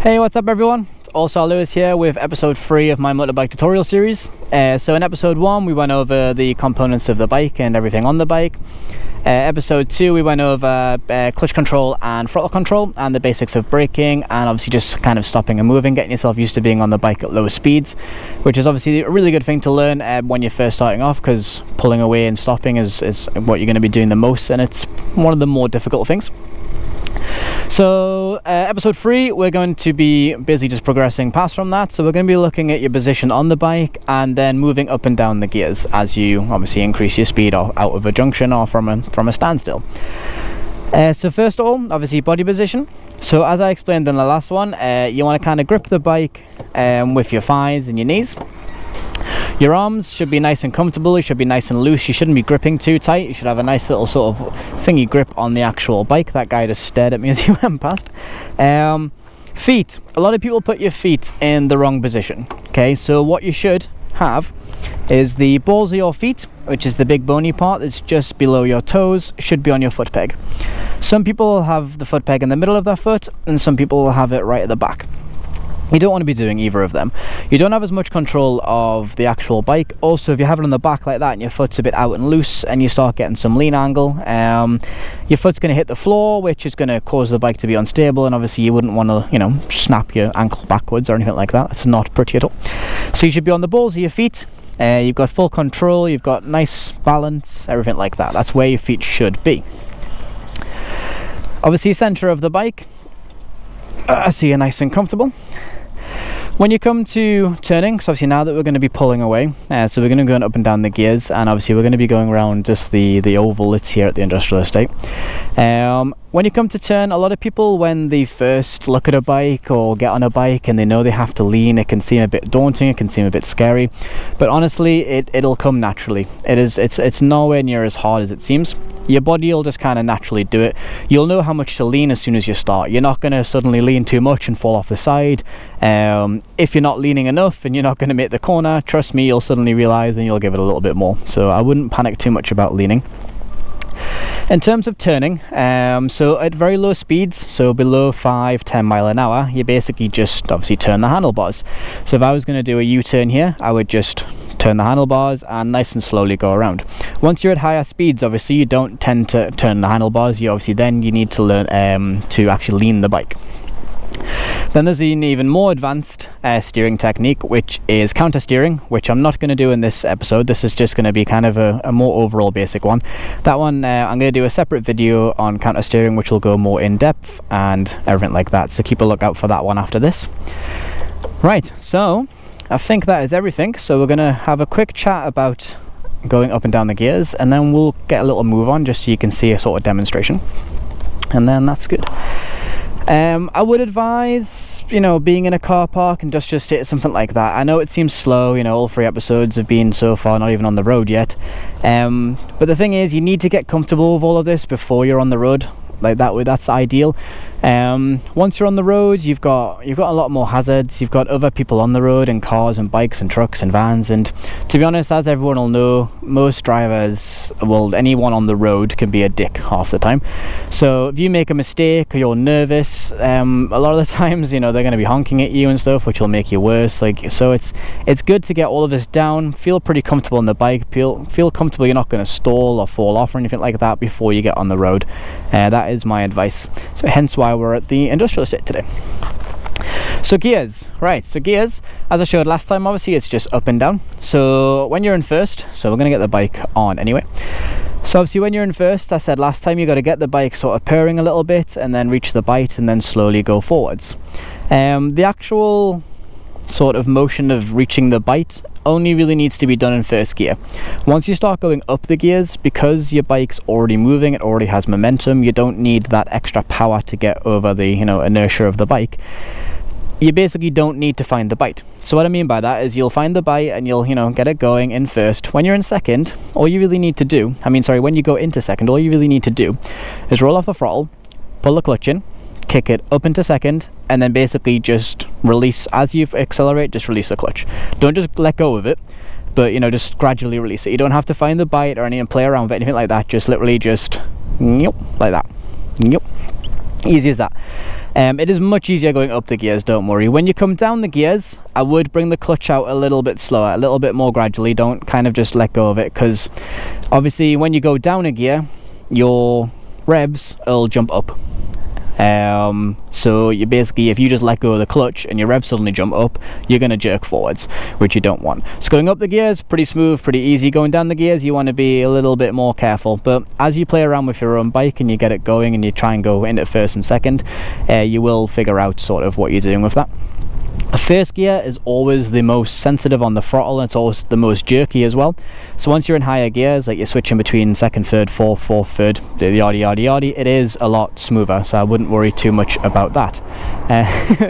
Hey, what's up everyone? It's also Lewis here with episode 3 of my motorbike tutorial series. So in episode 1 we went over the components of the bike and everything on the bike. Episode 2 we went over clutch control and throttle control and the basics of braking, and obviously just kind of stopping and moving, getting yourself used to being on the bike at lower speeds, which is obviously a really good thing to learn when you're first starting off, because pulling away and stopping is what you're going to be doing the most, and it's one of the more difficult things. So episode 3 we're going to be busy just progressing past from that, so we're going to be looking at your position on the bike and then moving up and down the gears as you obviously increase your speed or out of a junction or from a standstill. So first of all, obviously body position. So as I explained in the last one, you want to kind of grip the bike with your thighs and your knees. Your arms should be nice and comfortable, you should be nice and loose, you shouldn't be gripping too tight, you should have a nice little sort of thingy grip on the actual bike. That guy just stared at me as he went past. Feet. A lot of people put your feet in the wrong position. Okay, so what you should have is the balls of your feet, which is the big bony part that's just below your toes, should be on your foot peg. Some people have the foot peg in the middle of their foot and some people will have it right at the back. You don't want to be doing either of them. You don't have as much control of the actual bike. Also, if you have it on the back like that and your foot's a bit out and loose and you start getting some lean angle, your foot's going to hit the floor, which is going to cause the bike to be unstable, and obviously you wouldn't want to, snap your ankle backwards or anything like that. That's not pretty at all. So you should be on the balls of your feet. You've got full control, you've got nice balance, everything like that. That's where your feet should be. Obviously, center of the bike, so you're nice and comfortable. When you come to turning, so obviously now that we're going to be pulling away, so we're going to go up and down the gears, and obviously we're going to be going around just the oval that's here at the industrial estate. When you come to turn, a lot of people, when they first look at a bike or get on a bike and they know they have to lean, it can seem a bit daunting, it can seem a bit scary, but honestly it'll come naturally. It's nowhere near as hard as it seems. Your body will just kind of naturally do it. You'll know how much to lean as soon as you start. You're not going to suddenly lean too much and fall off the side. If you're not leaning enough and you're not going to make the corner, trust me, you'll suddenly realize and you'll give it a little bit more. So I wouldn't panic too much about leaning. In terms of turning, so at very low speeds, so below 5-10 mile an hour, you basically just obviously turn the handlebars. So if I was going to do a U-turn here, I would just turn the handlebars and nice and slowly go around. Once you're at higher speeds, obviously you don't tend to turn the handlebars. You need to learn to actually lean the bike. Then there's an even more advanced steering technique, which is counter steering, which I'm not going to do in this episode. This is just going to be kind of a more overall basic one. That one I'm going to do a separate video on counter steering, which will go more in depth and everything like that, so keep a lookout for that one after this. Right, so I think that is everything. So we're going to have a quick chat about going up and down the gears, and then we'll get a little move on just so you can see a sort of demonstration, and then that's good. I would advise, being in a car park and just hit something like that. I know it seems slow, all 3 episodes have been so far not even on the road yet. But the thing is, you need to get comfortable with all of this before you're on the road. Like that's ideal. Once you're on the road, you've got a lot more hazards. You've got other people on the road, and cars and bikes and trucks and vans, and to be honest, as everyone will know, most drivers, anyone on the road can be a dick half the time. So if you make a mistake or you're nervous, a lot of the times they're going to be honking at you and stuff, which will make you worse. So it's good to get all of this down, feel pretty comfortable on the bike, feel comfortable you're not going to stall or fall off or anything like that before you get on the road. That is my advice. So hence why we're at the industrial estate today. So gears, right, so gears, as I showed last time, obviously it's just up and down. So when you're in first, so we're going to get the bike on anyway. So obviously when you're in first, I said last time, you got to get the bike sort of purring a little bit and then reach the bite and then slowly go forwards. The actual sort of motion of reaching the bite only really needs to be done in first gear. Once you start going up the gears, because your bike's already moving, it already has momentum, you don't need that extra power to get over the inertia of the bike. You basically don't need to find the bite. So what I mean by that is you'll find the bite and you'll get it going in first. When you're in second, all you really need to do, when you go into second, all you really need to do is roll off the throttle, pull the clutch in, kick it up into second, and then basically just release. As you accelerate, just release the clutch. Don't just let go of it, but just gradually release it. You don't have to find the bite or anything, play around with it, anything like that. Just literally just like that. Easy as that. It is much easier going up the gears, don't worry. When you come down the gears, I would bring the clutch out a little bit slower, a little bit more gradually. Don't kind of just let go of it, because obviously when you go down a gear, your revs will jump up. So you basically, if you just let go of the clutch and your revs suddenly jump up, you're going to jerk forwards, which you don't want. So going up the gears, pretty smooth, pretty easy. Going down the gears, you want to be a little bit more careful. But as you play around with your own bike and you get it going and you try and go into first and second, you will figure out sort of what you're doing with that. The first gear is always the most sensitive on the throttle, and it's always the most jerky as well. So once you're in higher gears, like you're switching between second, third, fourth, third, yada, it is a lot smoother, so I wouldn't worry too much about that.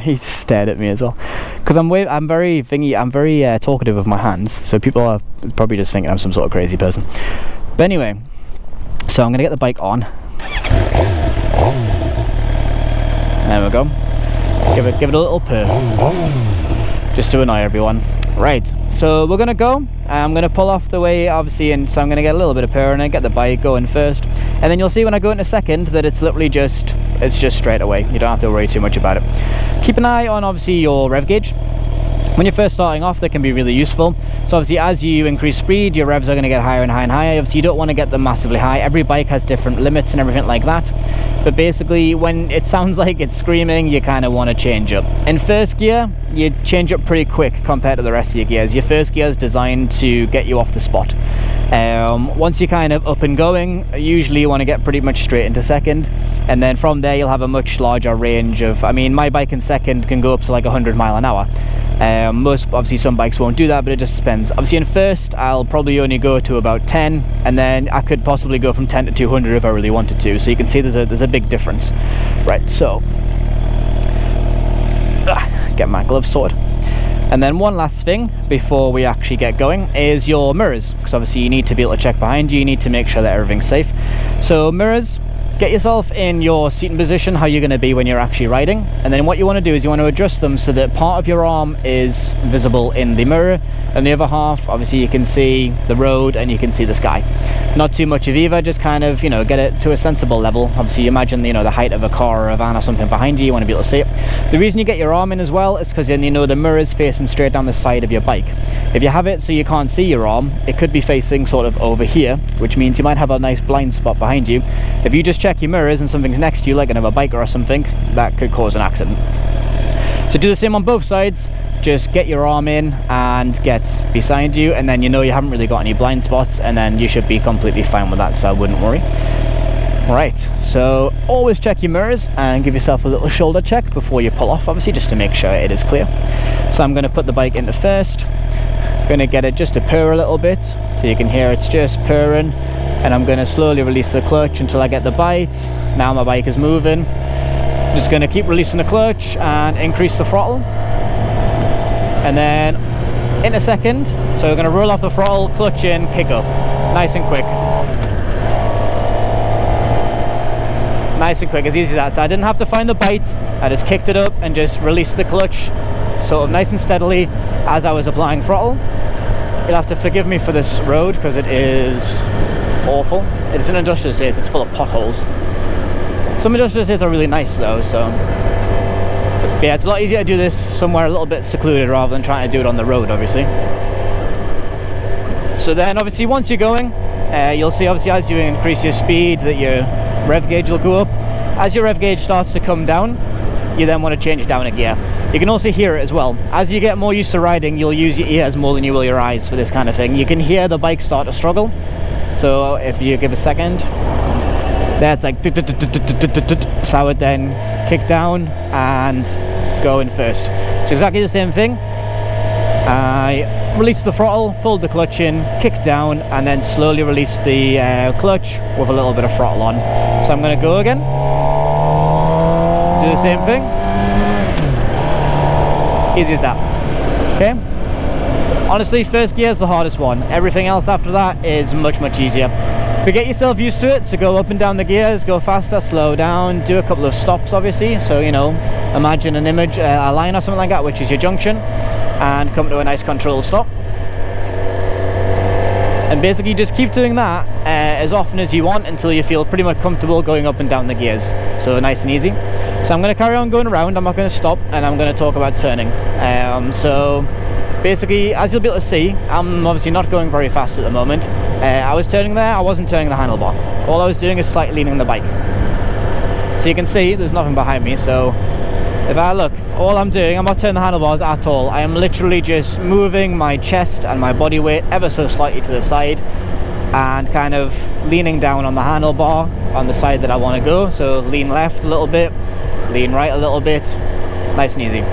He just stared at me as well, because I'm very talkative with my hands, so people are probably just thinking I'm some sort of crazy person. But anyway, so I'm going to get the bike on. There we go. Give it a little purr, just to annoy everyone. Right, so we're gonna go. I'm gonna pull off the way, obviously, and so I'm gonna get a little bit of purr and then get the bike going first, and then you'll see when I go into second that it's literally just straight away. You don't have to worry too much about it. Keep an eye on obviously your rev gauge. When you're first starting off, they can be really useful. So obviously as you increase speed, your revs are going to get higher and higher and higher. Obviously you don't want to get them massively high. Every bike has different limits and everything like that. But basically when it sounds like it's screaming, you kind of want to change up. In first gear, you change up pretty quick compared to the rest of your gears. Your first gear is designed to get you off the spot. Once you're kind of up and going, usually you want to get pretty much straight into second. And then from there you'll have a much larger range of, I mean, my bike in second can go up to like 100 miles an hour. Obviously some bikes won't do that, but it just depends. Obviously in first I'll probably only go to about 10, and then I could possibly go from 10 to 200 if I really wanted to. So you can see there's a big difference. Right, so get my gloves sorted. And then one last thing before we actually get going is your mirrors, because obviously you need to be able to check behind you. You need to make sure that everything's safe. So mirrors, get yourself in your seating position, how you're going to be when you're actually riding, and then what you want to do is you want to adjust them so that part of your arm is visible in the mirror, and the other half, obviously you can see the road and you can see the sky. Not too much of either, just kind of, you know, get it to a sensible level. Obviously you imagine, you know, the height of a car or a van or something behind you, you want to be able to see it. The reason you get your arm in as well is because then you know the mirror is facing straight down the side of your bike. If you have it so you can't see your arm, it could be facing sort of over here, which means you might have a nice blind spot behind you. If you just check your mirrors and something's next to you, like another biker or something, that could cause an accident. So do the same on both sides. Just get your arm in and get beside you, and then you know you haven't really got any blind spots, and then you should be completely fine with that, so I wouldn't worry. Right, so always check your mirrors and give yourself a little shoulder check before you pull off, obviously, just to make sure it is clear. So I'm going to put the bike into first. Going to get it just to purr a little bit, so you can hear it's just purring, and I'm going to slowly release the clutch until I get the bite. Now my bike is moving. Just going to keep releasing the clutch and increase the throttle, and then in a second, so we're going to roll off the throttle, clutch in, kick up, nice and quick. Nice and quick, as easy as that. So I didn't have to find the bite, I just kicked it up and just released the clutch sort of nice and steadily as I was applying throttle. You'll have to forgive me for this road because it is awful. It's an industrial estate, it's full of potholes. Some industrial estates are really nice though, so yeah, it's a lot easier to do this somewhere a little bit secluded rather than trying to do it on the road, obviously. So then obviously once you're going, you'll see obviously as you increase your speed that your rev gauge will go up. As your rev gauge starts to come down, you then want to change it down a gear. You can also hear it as well. As you get more used to riding, you'll use your ears more than you will your eyes for this kind of thing. You can hear the bike start to struggle. So if you give a second, that's like so I would then kick down and go in first. It's exactly the same thing. I released the throttle, pulled the clutch in, kicked down, and then slowly released the clutch with a little bit of throttle on. So I'm going to go again, do the same thing, easy as that. Okay, honestly first gear is the hardest one, everything else after that is much easier. But get yourself used to it, so go up and down the gears, go faster, slow down, do a couple of stops obviously, so you know, imagine an image, a line or something like that, which is your junction, and come to a nice controlled stop. And basically just keep doing that as often as you want until you feel pretty much comfortable going up and down the gears. So nice and easy. So I'm going to carry on going around, I'm not going to stop, and I'm going to talk about turning. So basically, as you'll be able to see, I'm obviously not going very fast at the moment. I was turning there, I wasn't turning the handlebar. All I was doing is slightly leaning the bike. So you can see there's nothing behind me, so if I look, all I'm doing, I'm not turning the handlebars at all. I am literally just moving my chest and my body weight ever so slightly to the side and kind of leaning down on the handlebar on the side that I want to go. So lean left a little bit, lean right a little bit, nice and easy.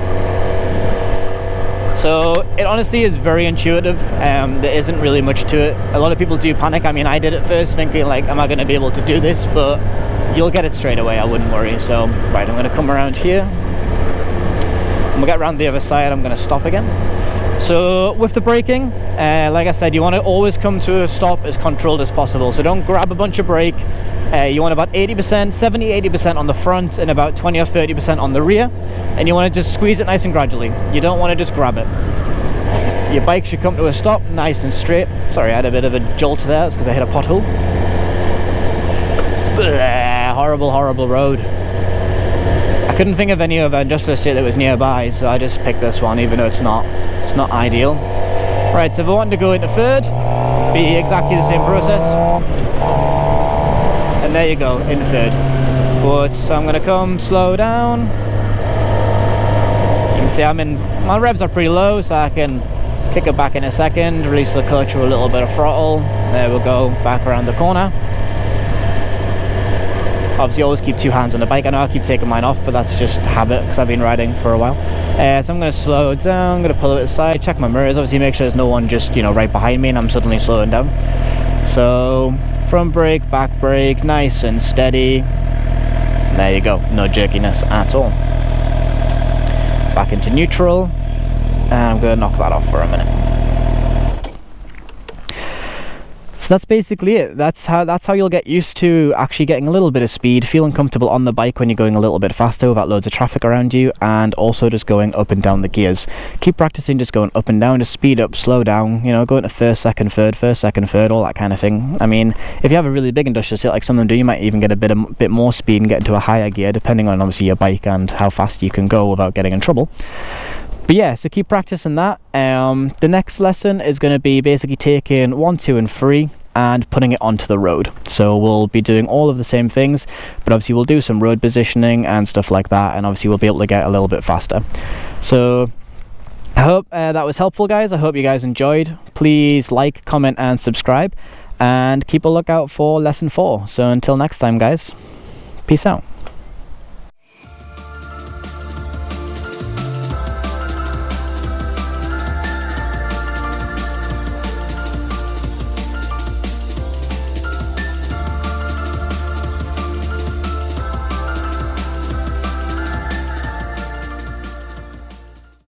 So it honestly is very intuitive. There isn't really much to it. A lot of people do panic. I mean, I did it first thinking like, am I going to be able to do this? But you'll get it straight away, I wouldn't worry. So right, I'm going to come around here. When we get around the other side, I'm going to stop again. So with the braking, like I said, you want to always come to a stop as controlled as possible. So don't grab a bunch of brake. You want about 80%, 70-80% on the front and about 20 or 30% on the rear. And you want to just squeeze it nice and gradually. You don't want to just grab it. Your bike should come to a stop nice and straight. Sorry, I had a bit of a jolt there. It's because I hit a pothole. Horrible, horrible road. I couldn't think of any other industrial estate that was nearby, so I just picked this one, even though it's not ideal. Right, so if I wanted to go into third, be exactly the same process. And there you go, in third. But so I'm going to come slow down. You can see my revs are pretty low, so I can kick it back in a second, release the clutch with a little bit of throttle. There we go, back around the corner. Obviously always keep two hands on the bike. I know I keep taking mine off, but that's just habit because I've been riding for a while. So I'm going to slow down, I'm going to pull it aside, check my mirrors, obviously make sure there's no one just, right behind me and I'm suddenly slowing down. So front brake, back brake, nice and steady. There you go, no jerkiness at all. Back into neutral, and I'm going to knock that off for a minute. So that's basically it. That's how you'll get used to actually getting a little bit of speed, feeling comfortable on the bike when you're going a little bit faster without loads of traffic around you, and also just going up and down the gears. Keep practicing just going up and down, just speed up, slow down, go into first, second, third, all that kind of thing. I mean, if you have a really big industrial estate like some of them do, you might even get a bit more speed and get into a higher gear, depending on obviously your bike and how fast you can go without getting in trouble. But yeah, so keep practicing that. The next lesson is going to be basically taking 1, 2 and 3 and putting it onto the road. So we'll be doing all of the same things, but obviously we'll do some road positioning and stuff like that, and obviously we'll be able to get a little bit faster. So I hope that was helpful, guys. I hope you guys enjoyed. Please like, comment and subscribe, and keep a lookout for lesson 4. So until next time, guys, peace out.